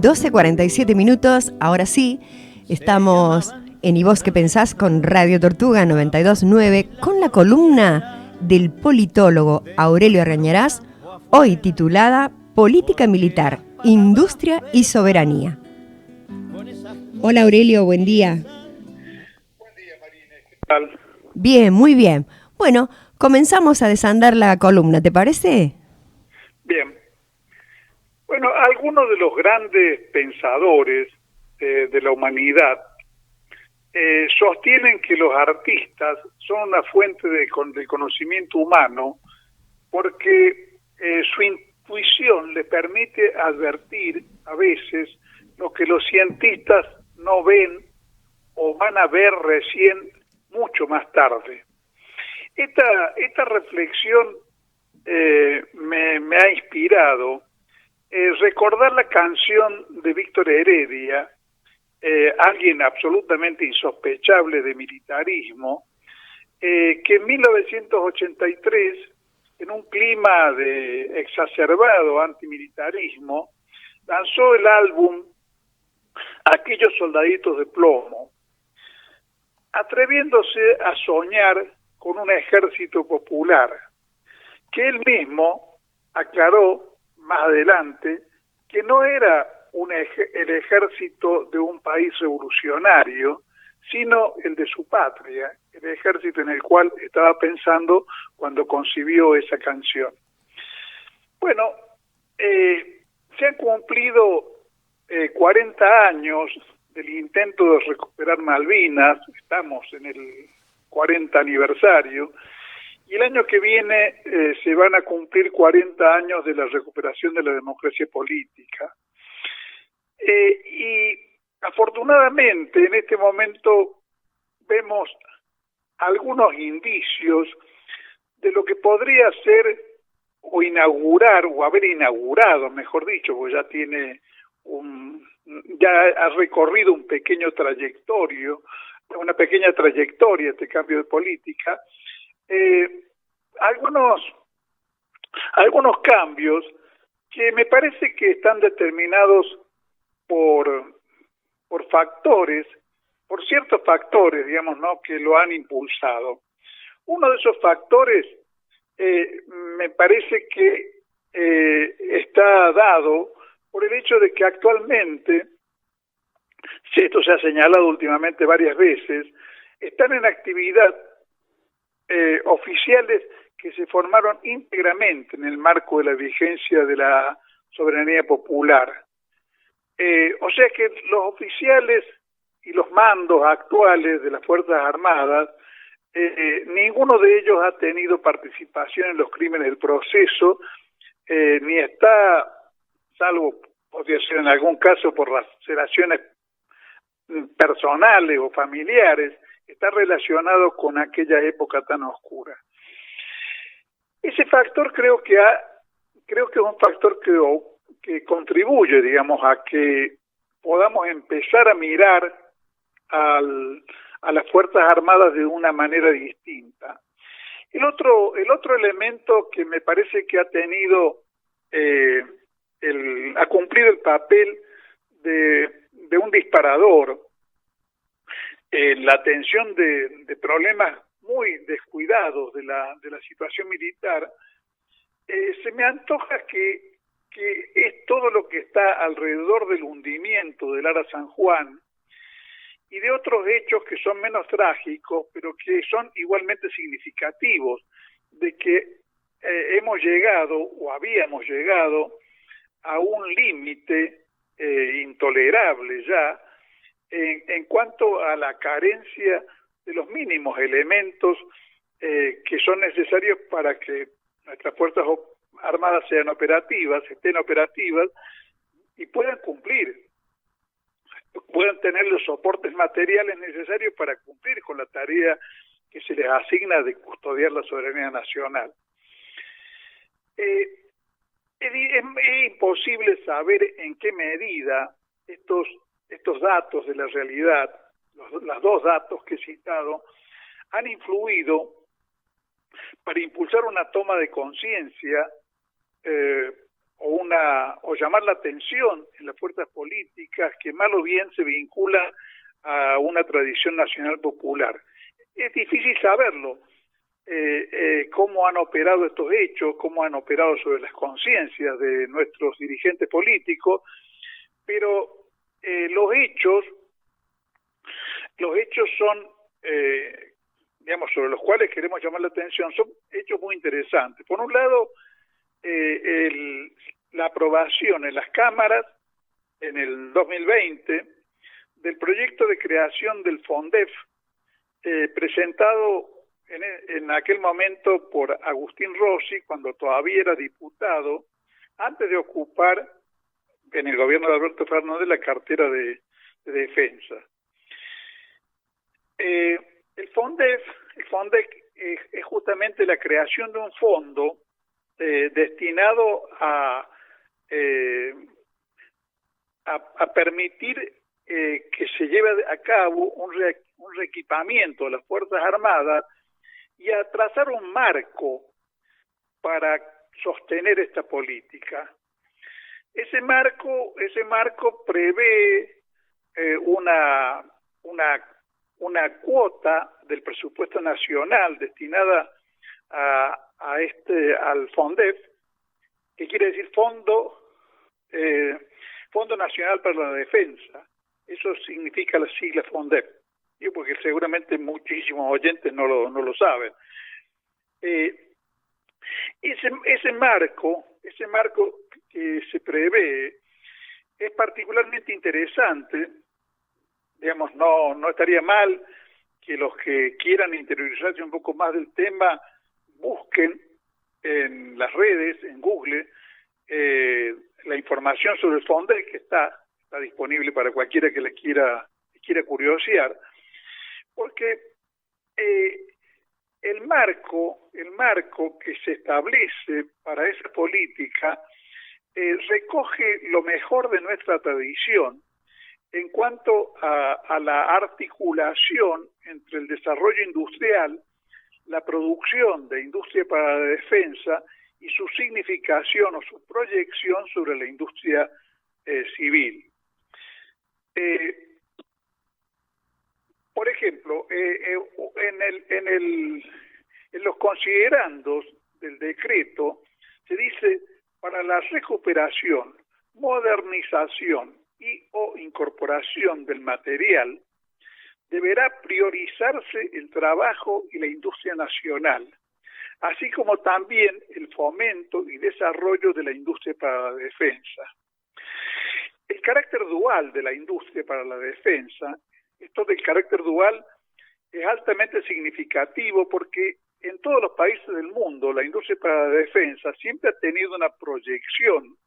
12:47. Ahora sí, estamos en ¿Y vos qué pensás? Con Radio Tortuga 92.9, con la columna del politólogo Aurelio Argañarás, hoy titulada Política Militar, Industria y Soberanía. Hola Aurelio, buen día. Buen día, Marina, ¿qué tal? Bien, muy bien. Bueno, comenzamos a desandar la columna, ¿te parece? Bien. Bueno, algunos de los grandes pensadores de la humanidad sostienen que los artistas son una fuente del conocimiento humano porque su intuición le permite advertir a veces lo que los cientistas no ven o van a ver recién mucho más tarde. Esta reflexión me ha inspirado recordar la canción de Víctor Heredia, alguien absolutamente insospechable de militarismo, que en 1983, en un clima de exacerbado antimilitarismo, lanzó el álbum Aquellos soldaditos de plomo, atreviéndose a soñar con un ejército popular, que él mismo aclaró más adelante que no era el ejército de un país revolucionario, sino el de su patria, el ejército en el cual estaba pensando cuando concibió esa canción. Bueno, se han cumplido 40 años del intento de recuperar Malvinas, estamos en el 40 aniversario, y el año que viene se van a cumplir 40 años de la recuperación de la democracia política. Y afortunadamente en este momento vemos algunos indicios de lo que podría ser o inaugurar, o haber inaugurado, mejor dicho, porque ya ha recorrido una pequeña trayectoria este cambio de política. Algunos cambios que me parece que están determinados por ciertos factores, digamos, ¿no?, que lo han impulsado. Uno de esos factores me parece que está dado por el hecho de que actualmente, esto se ha señalado últimamente varias veces, están en actividad oficiales que se formaron íntegramente en el marco de la vigencia de la soberanía popular. O sea que los oficiales y los mandos actuales de las Fuerzas Armadas, ninguno de ellos ha tenido participación en los crímenes del proceso, ni está, salvo podría ser en algún caso por las relaciones personales o familiares, está relacionado con aquella época tan oscura. Ese factor creo que es un factor que contribuye, digamos, a que podamos empezar a mirar a las Fuerzas Armadas de una manera distinta. El otro elemento que me parece que ha tenido ha cumplido el papel de un disparador, la atención de problemas muy descuidados de la situación militar, se me antoja que es todo lo que está alrededor del hundimiento del Ara San Juan y de otros hechos que son menos trágicos, pero que son igualmente significativos, de que hemos llegado o habíamos llegado a un límite intolerable ya en cuanto a la carencia de los mínimos elementos que son necesarios para que nuestras Fuerzas Armadas estén operativas y puedan tener los soportes materiales necesarios para cumplir con la tarea que se les asigna de custodiar la soberanía nacional. Es imposible saber en qué medida estos datos de la realidad, los dos datos que he citado, han influido para impulsar una toma de conciencia o llamar la atención en las fuerzas políticas que mal o bien se vinculan a una tradición nacional popular. Es difícil saberlo, cómo han operado estos hechos, cómo han operado sobre las conciencias de nuestros dirigentes políticos, pero los hechos son, digamos, sobre los cuales queremos llamar la atención, son hechos muy interesantes. Por un lado, la aprobación en las cámaras en el 2020 del proyecto de creación del FONDEF, presentado en aquel momento por Agustín Rossi, cuando todavía era diputado, antes de ocupar en el gobierno de Alberto Fernández la cartera de defensa. El FONDEF es justamente la creación de un fondo destinado a permitir que se lleve a cabo un reequipamiento de las Fuerzas Armadas y a trazar un marco para sostener esta política. Ese marco prevé una cuota del presupuesto nacional destinada al FONDEF, que quiere decir Fondo Nacional para la Defensa. Eso significa la sigla FONDEF, porque seguramente muchísimos oyentes no lo saben. Ese marco que se prevé es particularmente interesante. Digamos, no estaría mal que los que quieran interiorizarse un poco más del tema busquen en las redes, en Google, la información sobre el FONDEF, que está disponible para cualquiera que le quiera curiosear, porque el marco que se establece para esa política recoge lo mejor de nuestra tradición en cuanto a la articulación entre el desarrollo industrial, la producción de industria para la defensa y su significación o su proyección sobre la industria civil. Por ejemplo, en los considerandos del decreto se dice: para la recuperación, modernización y o incorporación del material, deberá priorizarse el trabajo y la industria nacional, así como también el fomento y desarrollo de la industria para la defensa. El carácter dual de la industria para la defensa, esto del carácter dual es altamente significativo porque en todos los países del mundo la industria para la defensa siempre ha tenido una proyección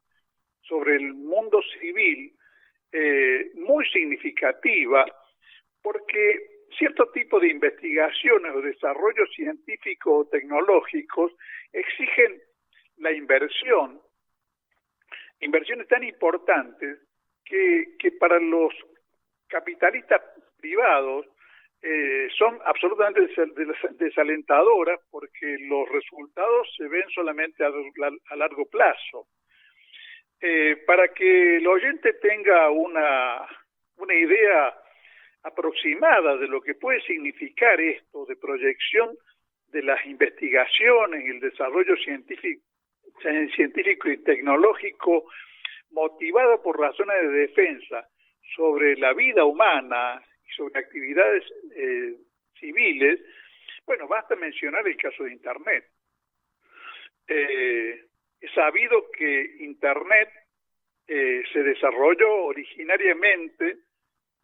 sobre el mundo civil muy significativa, porque cierto tipo de investigaciones o desarrollos científicos o tecnológicos exigen la inversiones tan importantes que para los capitalistas privados son absolutamente desalentadoras, porque los resultados se ven solamente a largo plazo. Para que el oyente tenga una idea aproximada de lo que puede significar esto de proyección de las investigaciones y el desarrollo científico y tecnológico motivado por razones de defensa sobre la vida humana y sobre actividades civiles, bueno, basta mencionar el caso de Internet. Es sabido que Internet se desarrolló originariamente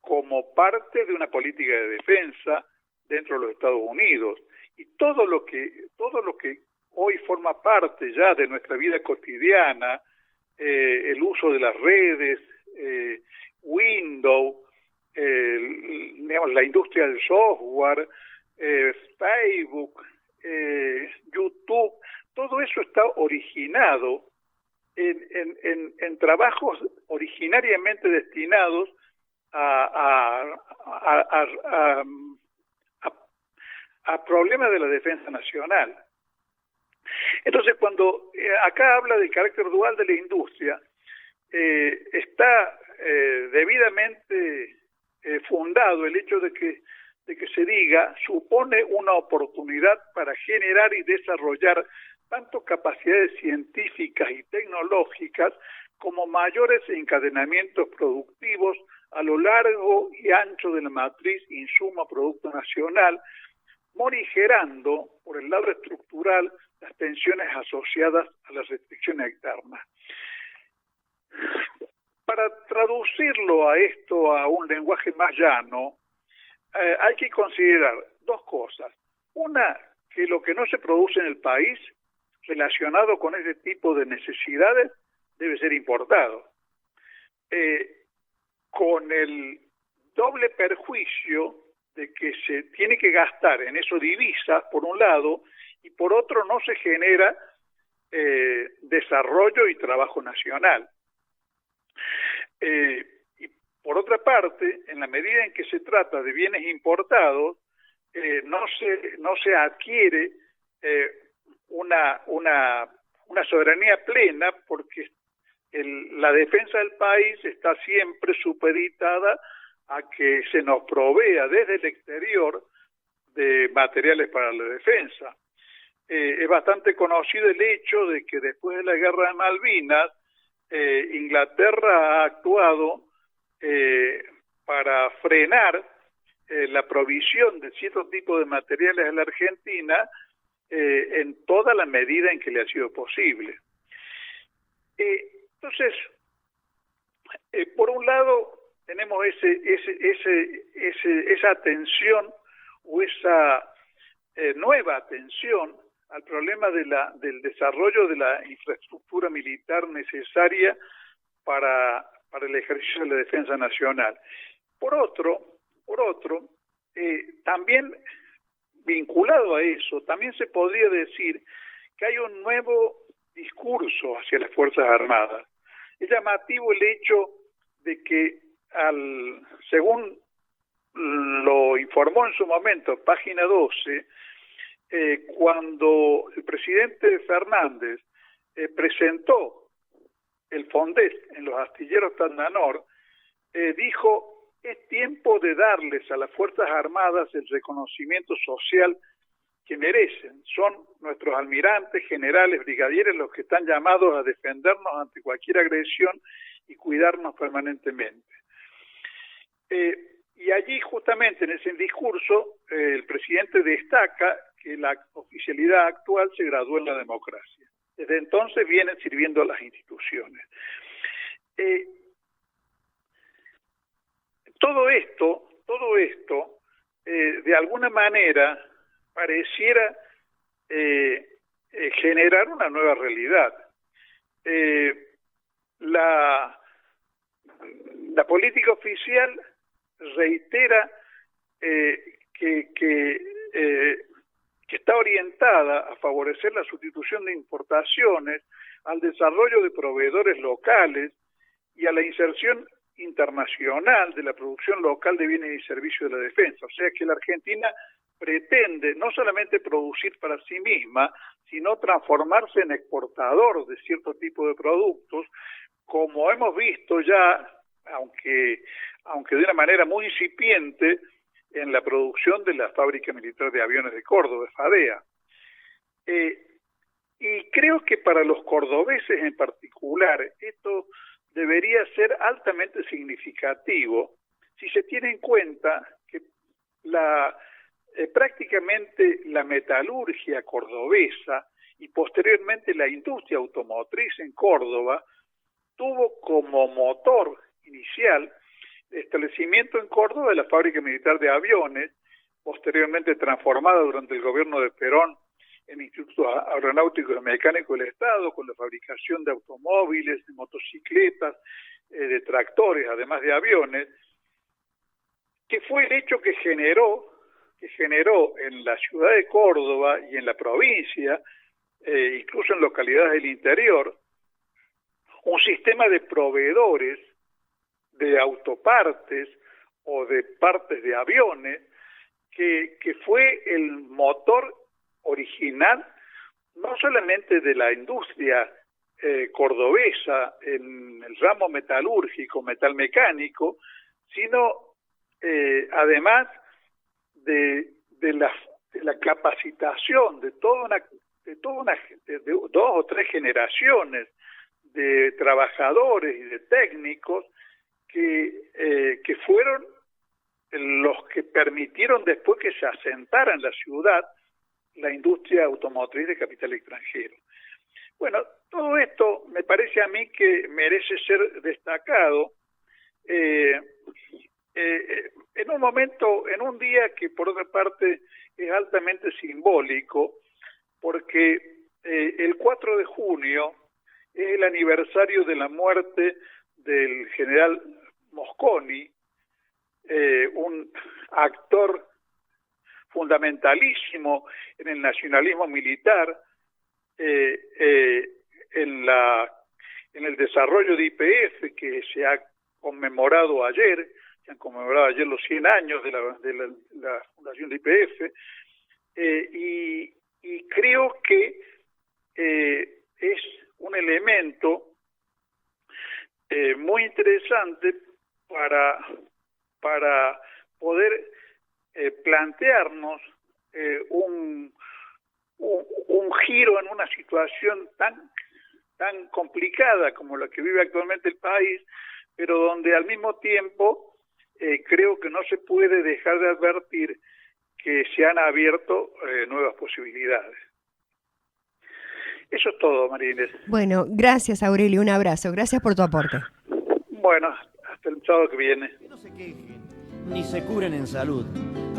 como parte de una política de defensa dentro de los Estados Unidos, y todo lo que hoy forma parte ya de nuestra vida cotidiana, el uso de las redes, Windows, digamos, la industria del software, Facebook, YouTube, todo eso está originado en trabajos originariamente destinados a problemas de la defensa nacional. Entonces, cuando acá habla del carácter dual de la industria. Está debidamente fundado el hecho de que se diga, supone una oportunidad para generar y desarrollar tanto capacidades científicas y tecnológicas como mayores encadenamientos productivos a lo largo y ancho de la matriz insumo-producto nacional, morigerando por el lado estructural las tensiones asociadas a las restricciones externas. Para traducirlo a esto a un lenguaje más llano, hay que considerar dos cosas. Una, que lo que no se produce en el país relacionado con ese tipo de necesidades debe ser importado. Con el doble perjuicio de que se tiene que gastar en eso divisas, por un lado, y por otro no se genera desarrollo y trabajo nacional. Y por otra parte, en la medida en que se trata de bienes importados, no se adquiere una soberanía plena, porque la defensa del país está siempre supeditada a que se nos provea desde el exterior de materiales para la defensa. Es bastante conocido el hecho de que después de la guerra de Malvinas, Inglaterra ha actuado para frenar la provisión de ciertos tipos de materiales a la Argentina en toda la medida en que le ha sido posible. Entonces, por un lado tenemos esa atención o esa nueva atención al problema del desarrollo de la infraestructura militar necesaria para el ejercicio de la defensa nacional. Por otro, también vinculado a eso, también se podría decir que hay un nuevo discurso hacia las Fuerzas Armadas. Es llamativo el hecho de que, según lo informó en su momento Página 12, cuando el presidente Fernández presentó el FONDES en los astilleros Tandanor, dijo: es tiempo de darles a las Fuerzas Armadas el reconocimiento social que merecen. Son nuestros almirantes, generales, brigadieres los que están llamados a defendernos ante cualquier agresión y cuidarnos permanentemente. Y allí, justamente en ese discurso, el presidente destaca que la oficialidad actual se graduó en la democracia. Desde entonces vienen sirviendo a las instituciones. Todo esto, de alguna manera, pareciera generar una nueva realidad. La política oficial reitera que está orientada a favorecer la sustitución de importaciones, al desarrollo de proveedores locales y a la inserción internacional de la producción local de bienes y servicios de la defensa. O sea que la Argentina pretende no solamente producir para sí misma, sino transformarse en exportador de cierto tipo de productos, como hemos visto ya, aunque de una manera muy incipiente, en la producción de la Fábrica Militar de Aviones de Córdoba, FADEA. Y creo que para los cordobeses en particular, esto debería ser altamente significativo si se tiene en cuenta que prácticamente la metalurgia cordobesa y posteriormente la industria automotriz en Córdoba tuvo como motor inicial el establecimiento en Córdoba de la Fábrica Militar de Aviones, posteriormente transformada durante el gobierno de Perón en Instituto Aeronáutico y Mecánico del Estado, con la fabricación de automóviles, de motocicletas, de tractores, además de aviones, que fue el hecho que generó en la ciudad de Córdoba y en la provincia, incluso en localidades del interior, un sistema de proveedores de autopartes o de partes de aviones que fue el motor original no solamente de la industria cordobesa en el ramo metalúrgico, metalmecánico, sino además de la capacitación de dos o tres generaciones de trabajadores y de técnicos que fueron los que permitieron después que se asentara en la ciudad la industria automotriz de capital extranjero. Bueno, todo esto me parece a mí que merece ser destacado en un momento, en un día que por otra parte es altamente simbólico, porque el 4 de junio es el aniversario de la muerte del general Mosconi, un actor fundamentalísimo en el nacionalismo militar, en el desarrollo de YPF, que se ha conmemorado ayer, se han conmemorado ayer los 100 años de la fundación de YPF, y creo que es un elemento muy interesante para poder plantearnos un giro en una situación tan complicada como la que vive actualmente el país, pero donde al mismo tiempo creo que no se puede dejar de advertir que se han abierto nuevas posibilidades. Eso es todo, María Inés. Bueno, gracias, Aurelio, un abrazo, gracias por tu aporte. Bueno, hasta el sábado que viene. Que no se quejen, ni se curen en salud.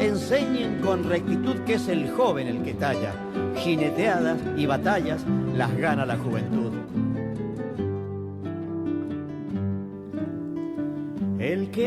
Enseñen con rectitud que es el joven el que talla. Jineteadas y batallas las gana la juventud. El que